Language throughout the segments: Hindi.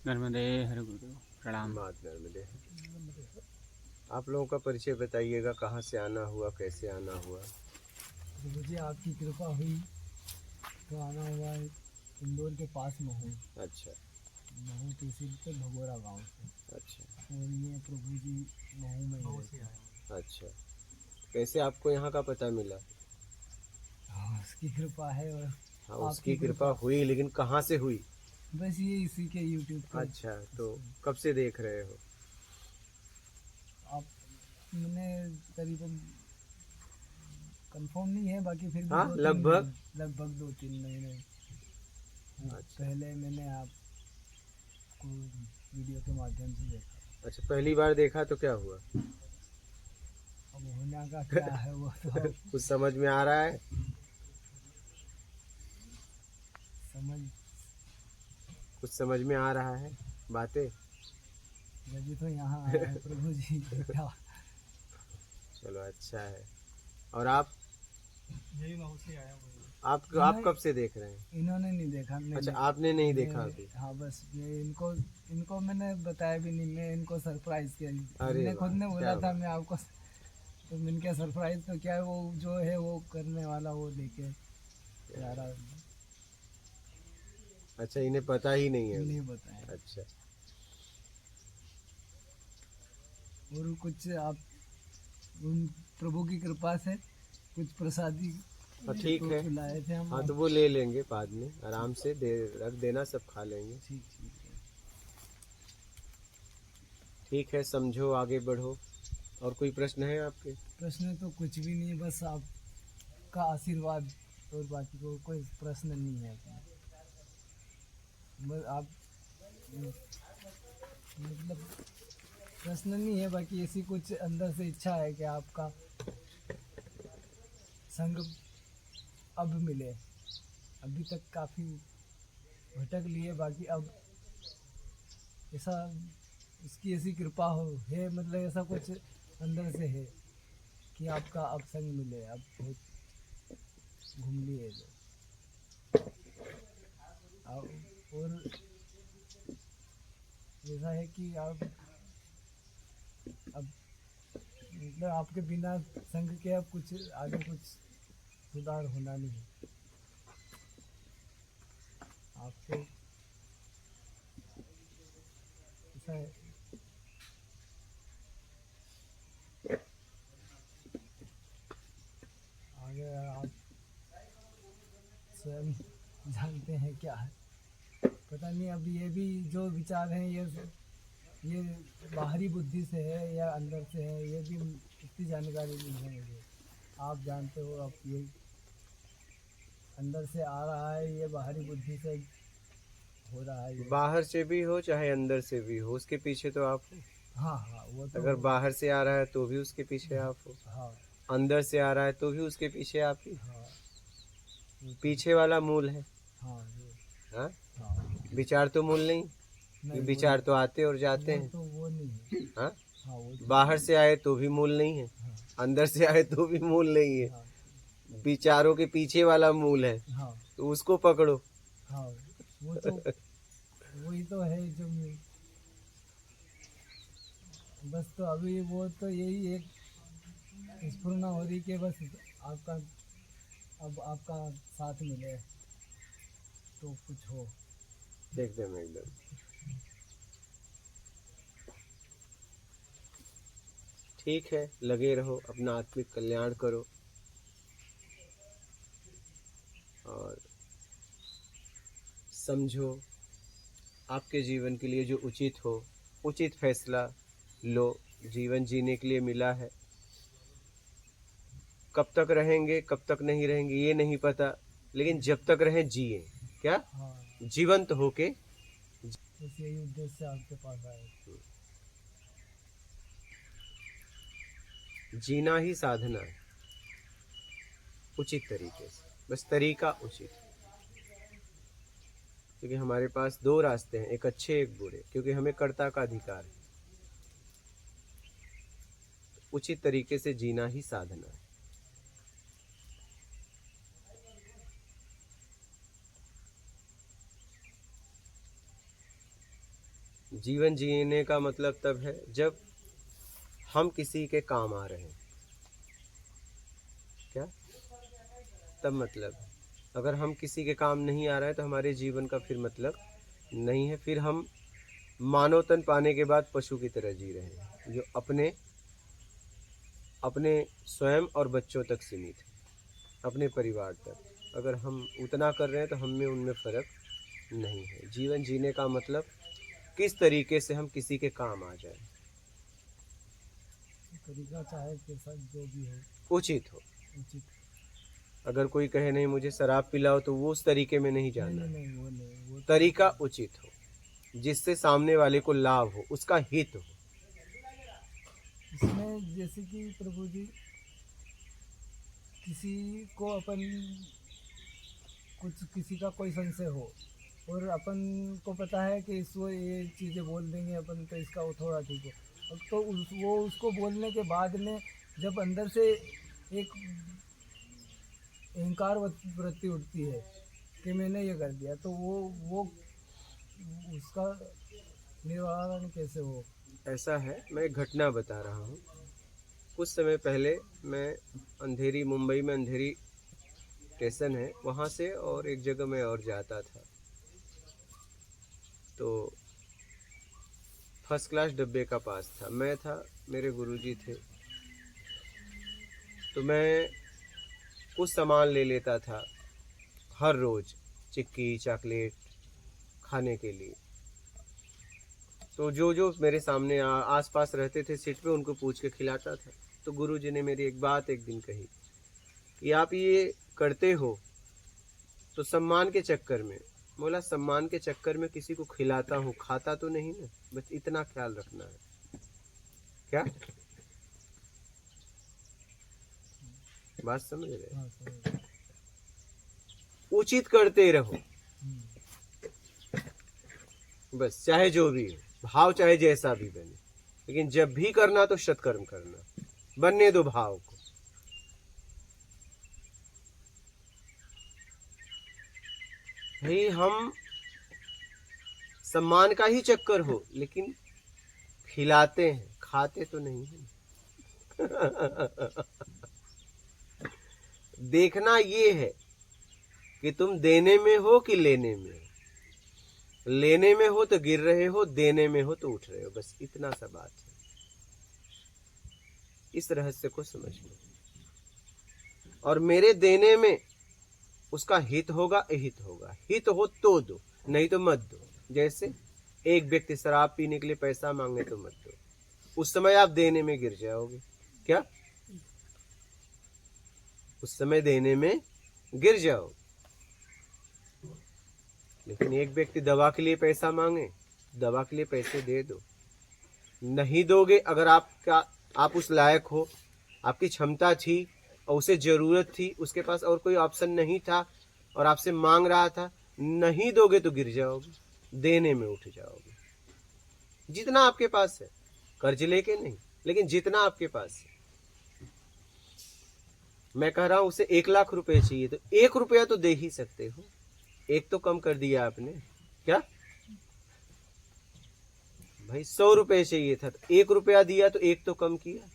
नर्मदे हर गुरु प्रणाम। मात नर्मदे। आप लोगों का परिचय बताइएगा, कहाँ से आना हुआ, कैसे आना हुआ? मुझे आपकी कृपा हुई तो आना हुआ है इंदौर के पास महू। अच्छा तहसील के भगोरा गांव से। अच्छा और ये प्रभु जी महू में ही रहते हैं। अच्छा। कैसे आपको यहाँ का पता मिला? हाँ, उसकी कृपा है और हाँ, आपकी उसकी कृपा हुई, लेकिन कहाँ से हुई? बस ये इसी के यूट्यूब पे। अच्छा, तो कब से देख रहे हो? आप मैंने करीबन कंफर्म नहीं है, बाकी फिर भी हाँ, 2-3 लगभग। महीने, लगभग 2-3 महीने अच्छा पहले मैंने आपको वीडियो के माध्यम से देखा। अच्छा, पहली बार देखा तो क्या हुआ? अब होना का क्या है वो तो आप कुछ समझ में आ रहा है? समझ, कुछ समझ में आ रहा है बातें? जब तो यहाँ आए हैं प्रभु जी क्या। चलो, अच्छा है। और आप यही महू से आया हूँ। आप कब से देख रहे हैं? इन्होंने नहीं देखा, अच्छा, आपने नहीं देखा अभी? हाँ, बस मैं इनको मैंने बताया भी नहीं, मैं इनको सरप्राइज किया। अरे इनने खुद वाह, ने बोला क्या था बात। मैं आपको, तो मैंने क्या सरप्राइज तो क्या है, वो जो है वो करने वाला वो लेके जा रहा। अच्छा, इन्हें पता ही नहीं है अभी? नहीं बताया। अच्छा और कुछ आप उन प्रभु की कृपा से कुछ प्रसादी ठीक तो है। खिलाए थे हम। हाँ, तो वो ले लेंगे बाद में, आराम से दे रख देना, सब खा लेंगे। ठीक ठीक है। ठीक है, समझो, आगे बढ़ो। और कोई प्रश्न है आपके? प्रश्न तो कुछ भी नहीं, बस आपका आशीर्वाद, और बाकी कोई प्रश्न नहीं है। बस आप, मतलब प्रश्न नहीं है, बाकी ऐसी कुछ अंदर से इच्छा है कि आपका संग अब मिले। अभी तक काफ़ी भटक लिए, बाकी अब ऐसा उसकी ऐसी कृपा हो है, मतलब ऐसा कुछ अंदर से है कि आपका अब संग मिले। अब बहुत घूम लिए जो और ऐसा है कि आप अब, मतलब आपके बिना संग के अब कुछ आगे कुछ सुधार होना नहीं है। आपसे ऐसा है, आगे आप स्वयं जानते हैं क्या है, पता नहीं। अब ये भी जो विचार हैं ये बाहरी बुद्धि से है या अंदर से है, ये भी इतनी जानकारी नहीं है मुझे। आप जानते हो, अब ये अंदर से आ रहा है, ये बाहरी बुद्धि से हो रहा है ये। बाहर से भी हो चाहे अंदर से भी हो, उसके पीछे तो आप हो। हाँ हाँ, वो तो अगर बाहर से आ रहा है तो भी उसके पीछे आप हो, हाँ अंदर से आ रहा है तो भी उसके पीछे आप ही। हाँ, वो तो पीछे वाला मूल है। हाँ ये हाँ, हाँ। विचार तो मूल नहीं। नहीं, वो विचार तो आते और जाते वो हैं। तो वो नहीं है। हाँ, हाँ, वो तो बाहर से आए तो भी मूल नहीं है, हाँ अंदर से आए तो भी मूल नहीं है। हाँ विचारों के पीछे वाला मूल है, हाँ तो उसको पकड़ो। हाँ, वो तो वही तो है जो बस। तो अभी वो तो यही एक स्फुरना हो रही कि बस आपका, अब आपका साथ मिले तो कुछ हो। एकदम एकदम ठीक है, लगे रहो, अपना आत्मिक कल्याण करो और समझो आपके जीवन के लिए जो उचित हो, उचित फैसला लो। जीवन जीने के लिए मिला है, कब तक रहेंगे कब तक नहीं रहेंगे ये नहीं पता, लेकिन जब तक रहें जिए। क्या? हाँ, जीवंत होके। बस यही उद्देश्य से आपके पास आए। जीना ही साधना है, उचित तरीके से, बस तरीका उचित है। क्योंकि हमारे पास दो रास्ते हैं, एक अच्छे एक बुरे, क्योंकि हमें कर्ता का अधिकार है। उचित तरीके से जीना ही साधना है। जीवन जीने का मतलब तब है जब हम किसी के काम आ रहे हैं। क्या? तब मतलब है। अगर हम किसी के काम नहीं आ रहे हैं तो हमारे जीवन का फिर मतलब नहीं है। फिर हम मानव तन पाने के बाद पशु की तरह जी रहे हैं, जो अपने अपने स्वयं और बच्चों तक सीमित है, अपने परिवार तक। अगर हम उतना कर रहे हैं तो हम में उनमें फ़र्क नहीं है। जीवन जीने का मतलब किस तरीके से हम किसी के काम आ जाए, तरीका चाहे कैसा जो भी हो, उचित हो। उचित। अगर कोई कहे नहीं मुझे शराब पिलाओ तो वो उस तरीके में नहीं नहीं जाना नहीं है। नहीं, वो नहीं, वो तरीका उचित हो, जिससे सामने वाले को लाभ हो, उसका हित हो। इसमें जैसे कि प्रभु जी, किसी को अपन कुछ किसी का कोई संशय हो और अपन को पता है कि इसको ये चीज़ें बोल देंगे अपन तो इसका वो थोड़ा ठीक हो, अब तो वो उसको बोलने के बाद में जब अंदर से एक अहंकार वृत्ति उठती है कि मैंने ये कर दिया, तो वो उसका निवारण कैसे हो? ऐसा है, मैं एक घटना बता रहा हूँ। कुछ समय पहले मैं अंधेरी, मुंबई में अंधेरी स्टेशन है, वहाँ से और एक जगह मैं और जाता था। तो फर्स्ट क्लास डब्बे का पास था, मैं था, मेरे गुरुजी थे। तो मैं कुछ सामान ले लेता था हर रोज़, चिक्की चॉकलेट खाने के लिए। तो जो जो मेरे सामने आस पास रहते थे सीट पे, उनको पूछ के खिलाता था। तो गुरुजी ने मेरी एक बात एक दिन कही कि आप ये करते हो तो सम्मान के चक्कर में। बोला सम्मान के चक्कर में किसी को खिलाता हूँ, खाता तो नहीं ना, बस इतना ख्याल रखना है। क्या बात समझ रहे? हाँ, समझ गया। उचित करते रहो, हम्म, बस चाहे जो भी हो, भाव चाहे जैसा भी बने, लेकिन जब भी करना तो सत्कर्म करना, बनने दो भाव को। भाई हम सम्मान का ही चक्कर हो, लेकिन खिलाते हैं, खाते तो नहीं है। देखना ये है कि तुम देने में हो कि लेने में हो। लेने में हो तो गिर रहे हो, देने में हो तो उठ रहे हो, बस इतना सा बात है। इस रहस्य को समझ लो। और मेरे देने में उसका हित होगा, अहित होगा। हित हो तो दो, नहीं तो मत दो। जैसे एक व्यक्ति शराब पीने के लिए पैसा मांगे तो मत दो, उस समय आप देने में गिर जाओगे। क्या? उस समय देने में गिर जाओ। लेकिन एक व्यक्ति दवा के लिए पैसा मांगे, दवा के लिए पैसे दे दो। नहीं दोगे, अगर आप उस लायक हो, आपकी क्षमता थी और उसे जरूरत थी, उसके पास और कोई ऑप्शन नहीं था और आपसे मांग रहा था, नहीं दोगे तो गिर जाओगे, देने में उठ जाओगे। जितना आपके पास है, कर्ज लेके नहीं, लेकिन जितना आपके पास है। मैं कह रहा हूं उसे 1 लाख रुपए चाहिए तो 1 रुपया तो दे ही सकते हो। एक तो कम कर दिया आपने। क्या भाई 100 रुपए चाहिए था तो 1 रुपया दिया तो एक तो कम किया।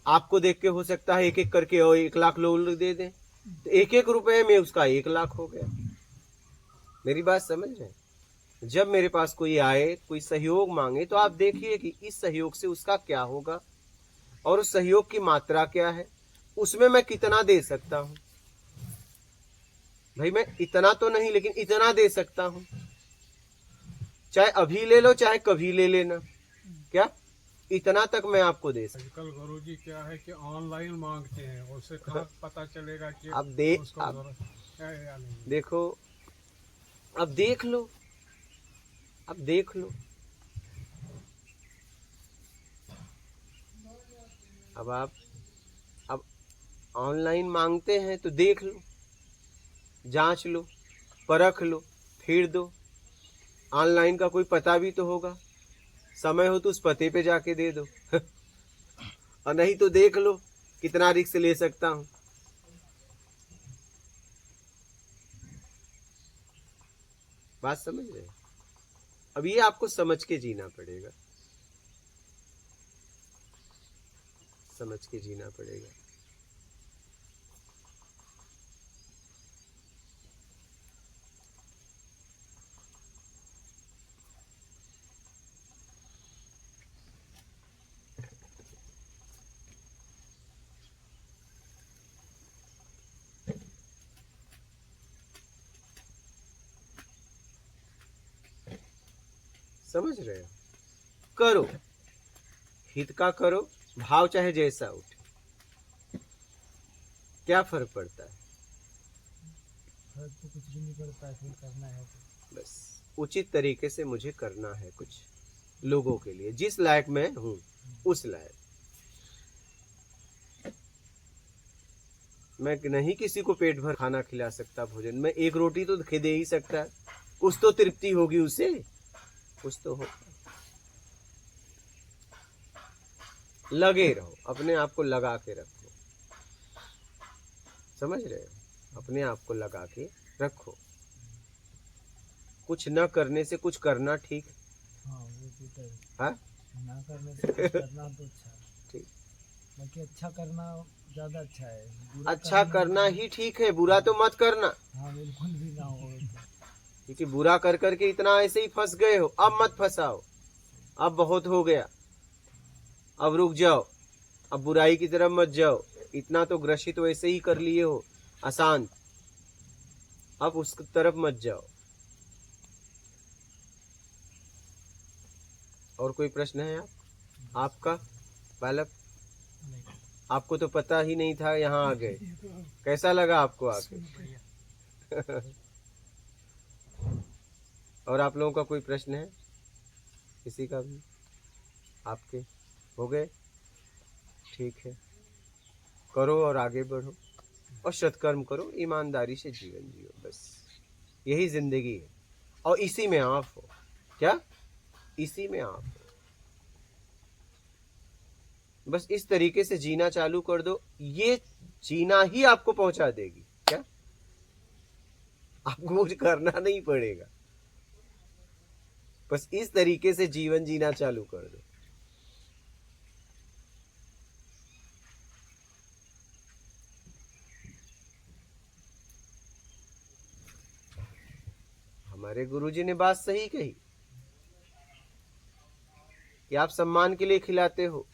आपको देख के हो सकता है एक एक करके और 1 लाख लोग दे दें, तो 1-1 रुपए में उसका 1 लाख हो गया। मेरी बात समझ रहे हैं? जब मेरे पास कोई आए, कोई सहयोग मांगे, तो आप देखिए कि इस सहयोग से उसका क्या होगा और उस सहयोग की मात्रा क्या है, उसमें मैं कितना दे सकता हूं। भाई मैं इतना तो नहीं, लेकिन इतना दे सकता हूं। चाहे अभी ले लो, चाहे कभी ले लेना। क्या इतना तक मैं आपको दे सकता। आजकल गुरुजी क्या है कि ऑनलाइन मांगते हैं, उससे कहाँ पता चलेगा कि अब उसको जरूरत है या नहीं। देखो, अब देख लो, अब देख लो। अब ऑनलाइन मांगते हैं तो देख लो, जांच लो, परख लो, फिर दो। ऑनलाइन का कोई पता भी तो होगा, समय हो तो उस पते पे जाके दे दो। और नहीं तो देख लो कितना रिस्क ले सकता हूं। बात समझ रहे? अब ये आपको समझ के जीना पड़ेगा, समझ के जीना पड़ेगा। समझ रहे हो? करो, हित का करो, भाव चाहे जैसा उठे, क्या फर्क पड़ता है? फर्क तो कुछ भी नहीं पड़ता है, फिर करना है तो। बस उचित तरीके से मुझे करना है कुछ लोगों के लिए, जिस लायक मैं हूं उस लायक। मैं नहीं किसी को पेट भर खाना खिला सकता, भोजन में एक रोटी तो दे ही सकता है, कुछ तो तृप्ति होगी उसे, कुछ तो हो। लगे रहो, अपने आप को लगा के रखो, समझ रहे हो? अपने आप को लगा के रखो। कुछ न करने से कुछ करना ठीक है। हाँ वो तो है। हाँ? ना करने से कुछ करना तो अच्छा है, ठीक। बाकी अच्छा करना ज़्यादा अच्छा है। बुरा अच्छा करना ही ठीक है, बुरा तो मत करना, हाँ बिल्कुल भी ना हो तो। क्योंकि बुरा कर करके इतना ऐसे ही फंस गए हो, अब मत फंसाओ, अब बहुत हो गया, अब रुक जाओ, अब बुराई की तरफ मत जाओ, इतना तो ग्रसित वैसे ही कर लिए हो अशांत, अब उस तरफ मत जाओ। और कोई प्रश्न है आपका बालक? आपको तो पता ही नहीं था, यहाँ आ गए, कैसा लगा आपको आके? और आप लोगों का कोई प्रश्न है? किसी का भी? आपके हो गए? ठीक है, करो और आगे बढ़ो और सत्कर्म करो, ईमानदारी से जीवन जियो, बस यही जिंदगी है। और इसी में आप हो, क्या? इसी में आप हो। बस इस तरीके से जीना चालू कर दो, ये जीना ही आपको पहुंचा देगी। क्या? आपको कुछ करना नहीं पड़ेगा, बस इस तरीके से जीवन जीना चालू कर दो। हमारे गुरुजी ने बात सही कही कि आप सम्मान के लिए खिलाते हो,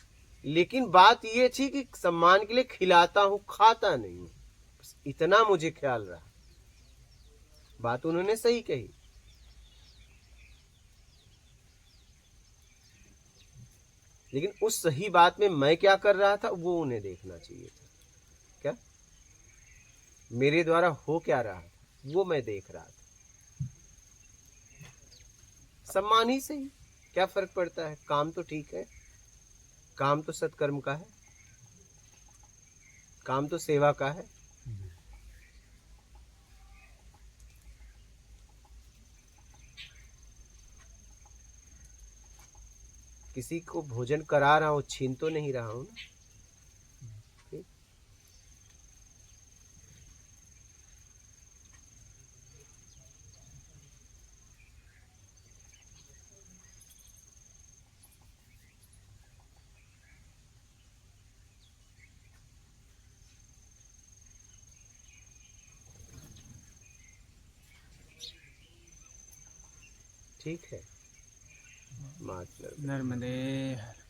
लेकिन बात ये थी कि सम्मान के लिए खिलाता हूं, खाता नहीं हूं, बस इतना मुझे ख्याल रहा। बात उन्होंने सही कही, लेकिन उस सही बात में मैं क्या कर रहा था वो उन्हें देखना चाहिए था। क्या मेरे द्वारा हो क्या रहा था वो मैं देख रहा था। सम्मान ही सही, क्या फर्क पड़ता है? काम तो ठीक है, काम तो सत्कर्म का है, काम तो सेवा का है। किसी को भोजन करा रहा हूं, छीन तो नहीं रहा हूं ना। ठीक? ठीक है। मात नर्मदे हर।